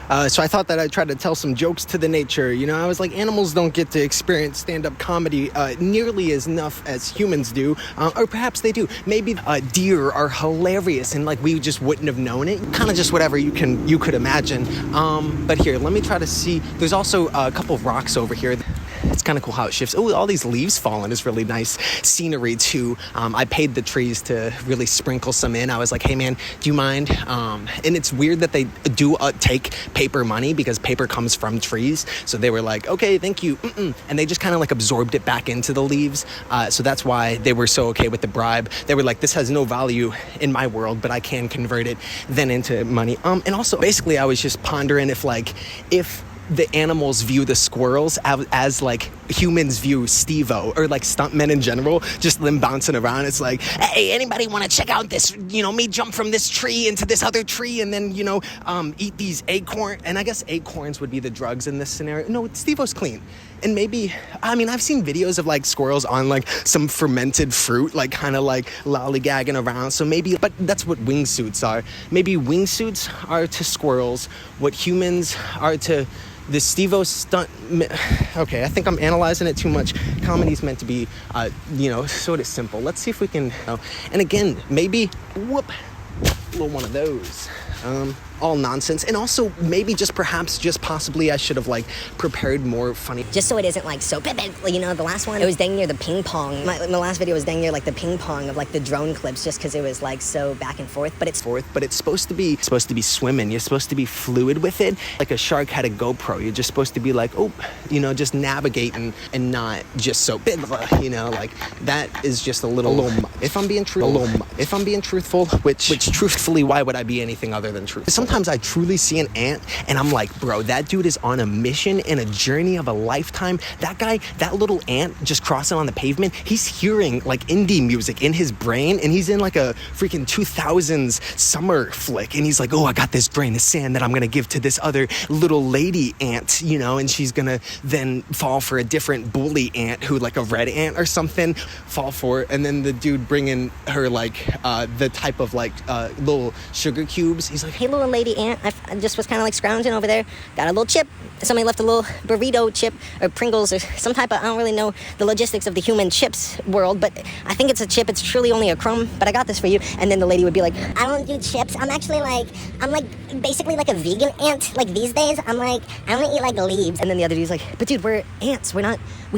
So I thought that I'd try to tell some jokes to the nature. You know, I was like, animals don't get to experience stand-up comedy nearly as enough as humans do. Or perhaps they do. Maybe deer are hilarious and like we just wouldn't have known it. Kind of just whatever you could imagine. But here, let me try to see. There's also a couple of rocks over here. It's kind of cool how it shifts. Oh, all these leaves falling is really nice scenery too. I paid the trees to really sprinkle some in. I was like, hey man, do you mind? And it's weird that they do take paper money because paper comes from trees. So they were like, okay, thank you. And they just kind of like absorbed it back into the leaves. So that's why they were so okay with the bribe. They were like, this has no value in my world, but I can convert it then into money. And also basically I was just pondering if the animals view the squirrels as like humans view Steve-O or like stuntmen in general, just them bouncing around. It's like, hey, anybody want to check out this, me jump from this tree into this other tree and then, eat these acorns. And I guess acorns would be the drugs in this scenario. No, Steve-O's clean. And maybe, I've seen videos of like squirrels on like some fermented fruit, like kind of like lollygagging around. So maybe, but that's what wingsuits are. Maybe wingsuits are to squirrels what humans are to the Steve-O stunt. Okay, I think I'm analyzing it too much. Comedy's meant to be, sort of simple. Let's see if we can, and again, maybe, a little one of those. All nonsense. And also maybe possibly I should have like prepared more funny. Just so it isn't like so, the last one, it was dang near the ping pong. My last video was dang near like the ping pong of like the drone clips just because it was like so back and forth. But it's supposed to be swimming. You're supposed to be fluid with it. Like a shark had a GoPro. You're just supposed to be like, just navigating and not just so, like that is just a little if I'm being truthful, which truthfully, why would I be anything other than truth? Sometimes I truly see an ant and I'm like, bro, that dude is on a mission and a journey of a lifetime. That guy, that little ant just crossing on the pavement, he's hearing like indie music in his brain and he's in like a freaking 2000s summer flick and he's like, oh, I got this grain of sand that I'm gonna give to this other little lady ant, and she's gonna then fall for a different bully ant who like a red ant or something, fall for it. And then the dude bringing her like the type of like little sugar cubes. He's like, hey, little lady ant, I just was kind of like scrounging over there, got a little chip. Somebody left a little burrito chip or Pringles or some type of, I don't really know the logistics of the human chips world, but I think it's a chip. It's truly only a crumb, but I got this for you. And then the lady would be like, I don't do chips. I'm basically like a vegan ant. Like these days, I only eat like leaves. And then the other dude's like, but dude, we're ants. We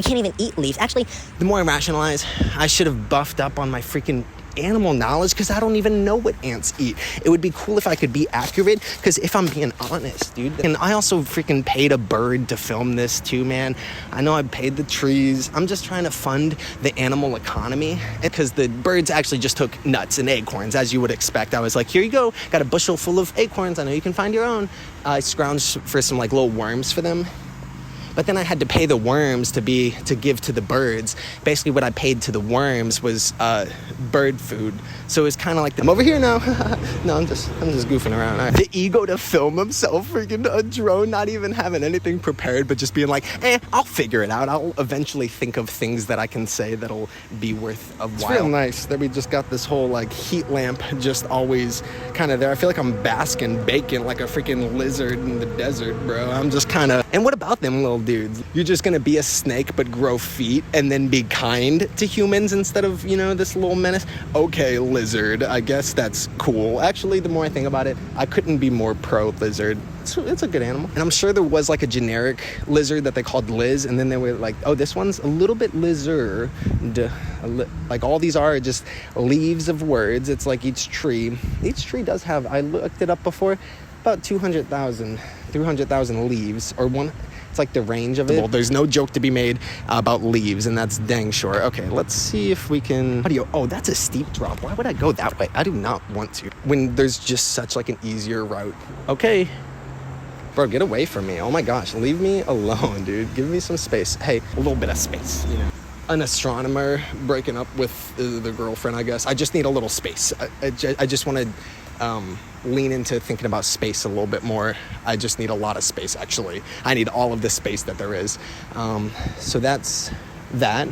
can't even eat leaves. Actually, the more I rationalize, I should have buffed up on my freaking animal knowledge because I don't even know what ants eat. It would be cool if I could be accurate because if I'm being honest, dude, and I also freaking paid a bird to film this too, man. I know I paid the trees. I'm just trying to fund the animal economy because the birds actually just took nuts and acorns as you would expect. I was like, here you go, got a bushel full of acorns. I know you can find your own. I scrounged for some like little worms for them. But then I had to pay the worms to give to the birds. Basically what I paid to the worms was bird food. So it's kind of like I'm over here now. No, I'm just goofing around. Right. The ego to film himself, freaking a drone, not even having anything prepared, but just being like, I'll figure it out. I'll eventually think of things that I can say that'll be worth a while. It's real nice that we just got this whole like heat lamp just always kind of there. I feel like I'm basking bacon like a freaking lizard in the desert, bro. I'm just kind of, and what about them little dudes? You're just gonna be a snake but grow feet and then be kind to humans instead of, this little menace? Okay, lizard, I guess that's cool. Actually, the more I think about it, I couldn't be more pro lizard. It's a good animal. And I'm sure there was like a generic lizard that they called Liz, and then they were like, oh, this one's a little bit lizard. Like all these are just leaves of words. It's like each tree does have, I looked it up before, about 200,000 leaves, or one. It's like the range of it. There's no joke to be made about leaves, and that's dang sure. Okay, let's see if we can. Oh, that's a steep drop. Why would I go that way? I do not want to. When there's just such like an easier route. Okay. Bro, get away from me. Oh my gosh, leave me alone, dude. Give me some space. Hey, a little bit of space, An astronomer breaking up with the girlfriend, I guess. I just need a little space. I just want to lean into thinking about space a little bit more. I just need a lot of space, actually. I need all of the space that there is. So that's that.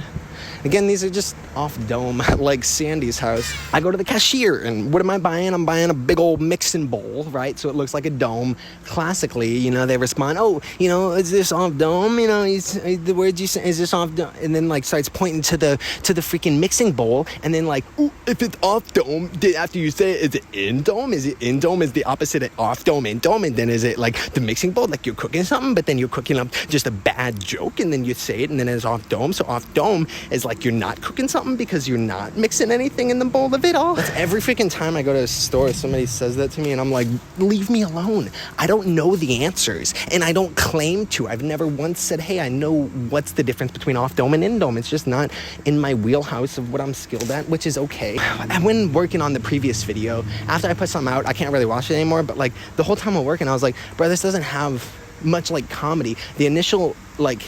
Again, these are just off dome, like Sandy's house. I go to the cashier, and what am I buying? I'm buying a big old mixing bowl, right? So it looks like a dome. Classically, you know, they respond, oh, you know, is this off dome? You know, the words you say, is this off dome? And then like starts pointing to the freaking mixing bowl, and then like, ooh, if it's off dome, after you say it, is it in dome? Is it in dome? Is the opposite of off dome in dome? And then is it like the mixing bowl, like you're cooking something, but then you're cooking up just a bad joke, and then you say it, and then it's off dome. So off dome is like you're not cooking something because you're not mixing anything in the bowl of it all. That's every freaking time I go to a store, somebody says that to me, and I'm like, leave me alone. I don't know the answers, and I don't claim to. I've never once said, hey, I know what's the difference between off dome and in dome. It's just not in my wheelhouse of what I'm skilled at, which is okay. And when working on the previous video, after I put something out, I can't really watch it anymore, but like the whole time I'm working, I was like, bro, this doesn't have much like comedy. The initial like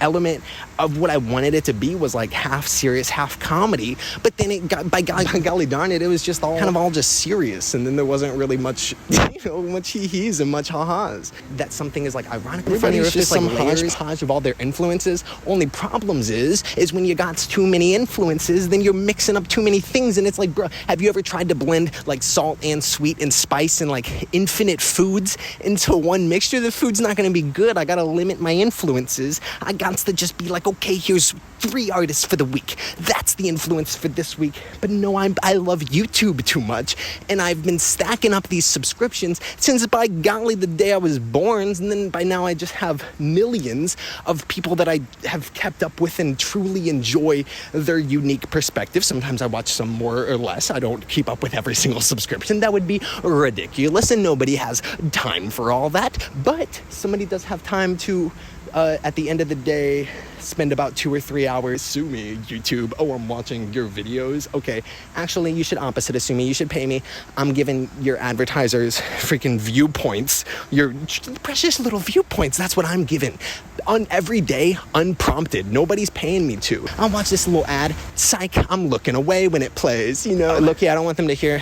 element of what I wanted it to be was like half serious, half comedy, but then it got, by golly darn it, it was just all kind of all just serious, and then there wasn't really much, you know, much hee-hees and much ha-has. That something is like ironically funny, or if there's some hodgepodge of all their influences. Only problems is when you got too many influences, then you're mixing up too many things, and it's like, bro, have you ever tried to blend like salt and sweet and spice and like infinite foods into one mixture? The food's not going to be good. I got to limit my influences. I got to just be like, okay, here's 3 artists for the week. That's the influence for this week. But no, I love YouTube too much, and I've been stacking up these subscriptions since by golly the day I was born, and then by now I just have millions of people that I have kept up with and truly enjoy their unique perspective. Sometimes I watch some more or less. I don't keep up with every single subscription. That would be ridiculous, and nobody has time for all that. But somebody does have time to at the end of the day, spend about 2 or 3 hours. Sue me, YouTube. Oh, I'm watching your videos. Okay, actually, you should opposite sue me. You should pay me. I'm giving your advertisers freaking viewpoints, your precious little viewpoints. That's what I'm giving on every day, unprompted. Nobody's paying me to. I'll watch this little ad. Psych, I'm looking away when it plays. You know, look, I don't want them to hear.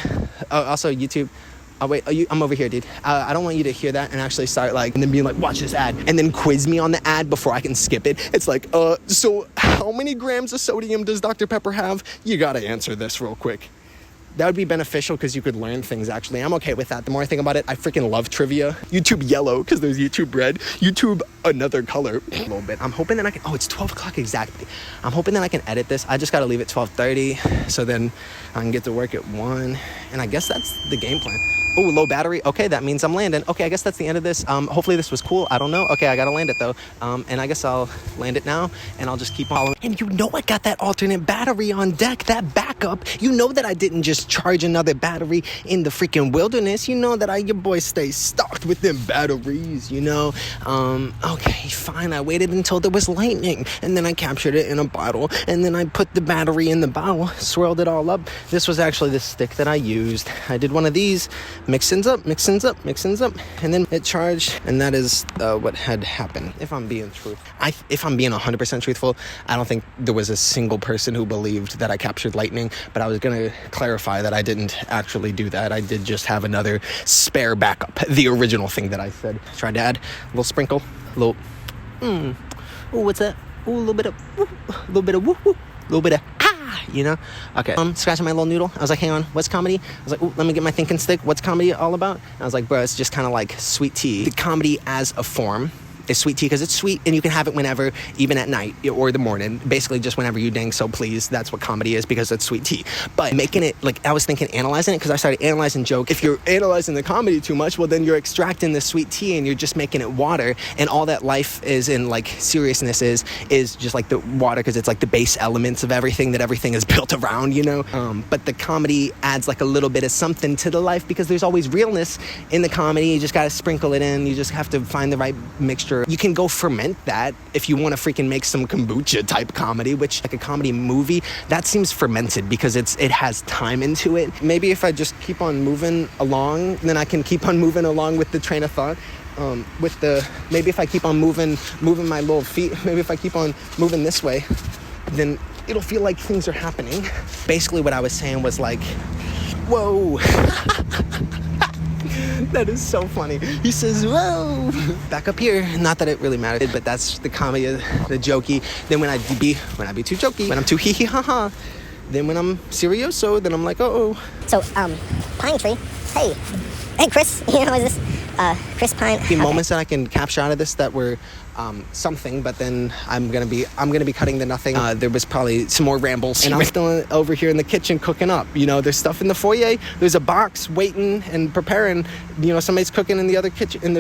Also, YouTube. Oh, wait, I'm over here, dude. I don't want you to hear that and actually start like, and then being like, watch this ad, and then quiz me on the ad before I can skip it. It's like, so how many grams of sodium does Dr. Pepper have? You gotta answer this real quick. That would be beneficial because you could learn things, actually. I'm okay with that. The more I think about it, I freaking love trivia. YouTube yellow because there's YouTube red. YouTube another color. A little bit. I'm hoping that I can... Oh, it's 12 o'clock exactly. I'm hoping that I can edit this. I just got to leave at 12:30 so then I can get to work at 1. And I guess that's the game plan. Oh, low battery. Okay, that means I'm landing. Okay, I guess that's the end of this. Hopefully this was cool. I don't know. Okay, I got to land it though. And I guess I'll land it now and I'll just keep following. And you know I got that alternate battery on deck, that backup. You know that I didn't just charge another battery in the freaking wilderness. You know that your boy stays stocked with them batteries, you know. Okay, fine. I waited until there was lightning and then I captured it in a bottle and then I put the battery in the bottle, swirled it all up. This was actually the stick that I used. I did one of these, mixins up, and then it charged, and that is what had happened. If I'm being 100% truthful, I don't think there was a single person who believed that I captured lightning, but I was going to clarify that I didn't actually do that. I did just have another spare backup, the original thing that I said. Tried to add a little sprinkle, a little, ooh, what's that? Ooh, a little bit of woo, a little bit of you know? Okay. Scratching my little noodle. I was like, hang on, what's comedy? I was like, ooh, let me get my thinking stick. What's comedy all about? And I was like, bro, it's just kind of like sweet tea. The comedy as a form is sweet tea because it's sweet and you can have it whenever, even at night or the morning. Basically just whenever you dang so please. That's what comedy is because it's sweet tea. But making it, like, I was thinking analyzing it because I started analyzing joke. If you're analyzing the comedy too much, well then you're extracting the sweet tea and you're just making it water, and all that life is in like seriousness is just like the water because it's like the base elements of everything that everything is built around, you know? But the comedy adds like a little bit of something to the life because there's always realness in the comedy. You just gotta sprinkle it in. You just have to find the right mixture. You can go ferment that if you want to freaking make some kombucha type comedy, which like a comedy movie, that seems fermented because it has time into it. Maybe if I just keep on moving along, then I can keep on moving along with the train of thought. Maybe if I keep on moving my little feet, maybe if I keep on moving this way, then it'll feel like things are happening. Basically what I was saying was like, whoa. That is so funny. He says, whoa. Back up here. Not that it really mattered, but that's the comedy, the jokey. Then when I be too jokey, when I'm too hee hee ha ha, then when I'm serioso, then I'm like, oh. So, pine tree. Hey, Chris. You know, is this Chris Pine? The moments that I can capture out of this that were something, but then I'm gonna be cutting the nothing. There was probably some more rambles, and I'm still over here in the kitchen cooking up. You know, there's stuff in the foyer. There's a box waiting and preparing. You know, somebody's cooking in the other kitchen.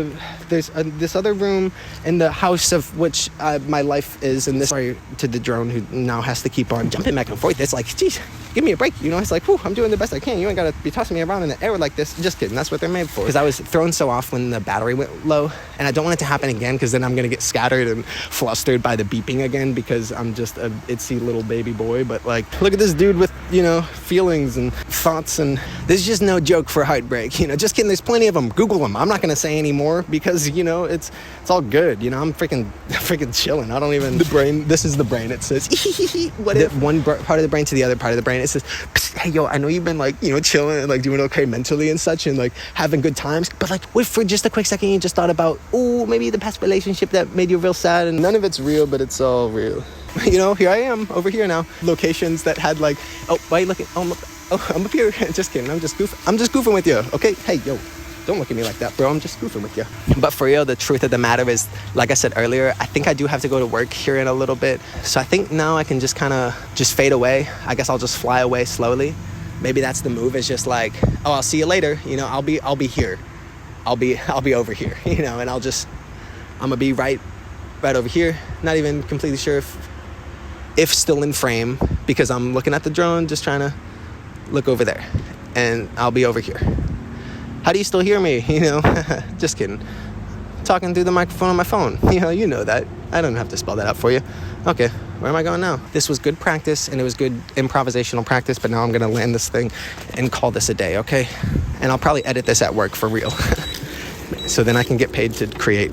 There's this other room in the house of which my life is. And this, sorry to the drone who now has to keep on jumping back and forth. It's like, geez, give me a break. You know, it's like, whew, I'm doing the best I can. You ain't gotta be tossing me around in the air like this. Just kidding. That's what they're made for. Because I was thrown so off when the battery went low, and I don't want it to happen again, because then I'm gonna get scattered and flustered by the beeping again, because I'm just a itsy little baby boy. But like, look at this dude with, you know, feelings and thoughts, and there's just no joke for heartbreak. You know, just kidding. There's plenty of them. Google them. I'm not gonna say any more, because, you know, it's all good. You know, I'm freaking chilling. I don't even, the brain, this is the brain. It says what if one part of the brain to the other part of the brain, it says, hey yo, I know you've been like, you know, chilling and like doing okay mentally and such, and like having good times, but like, what if for just a quick second you just thought about, oh, maybe the past relationship that made you real sad? And none of it's real, but it's all real. You know, here I am over here now. Locations that had like, oh, why are you looking? I'm up here. Just kidding. I'm just goofing with you. Okay, hey yo, don't look at me like that, bro. I'm just goofing with you. But for real, the truth of the matter is, like I said earlier, I think I do have to go to work here in a little bit. So I think now I can just kind of just fade away. I guess I'll just fly away slowly. Maybe that's the move. It's just like, oh, I'll see you later. You know, I'll be here. I'll be over here. You know, and I'm gonna be right over here. Not even completely sure if still in frame, because I'm looking at the drone, just trying to look over there, and I'll be over here. How do you still hear me? You know, just kidding. Talking through the microphone on my phone. You know that. I don't have to spell that out for you. Okay, where am I going now? This was good practice, and it was good improvisational practice, but now I'm gonna land this thing and call this a day, okay? And I'll probably edit this at work for real. So then I can get paid to create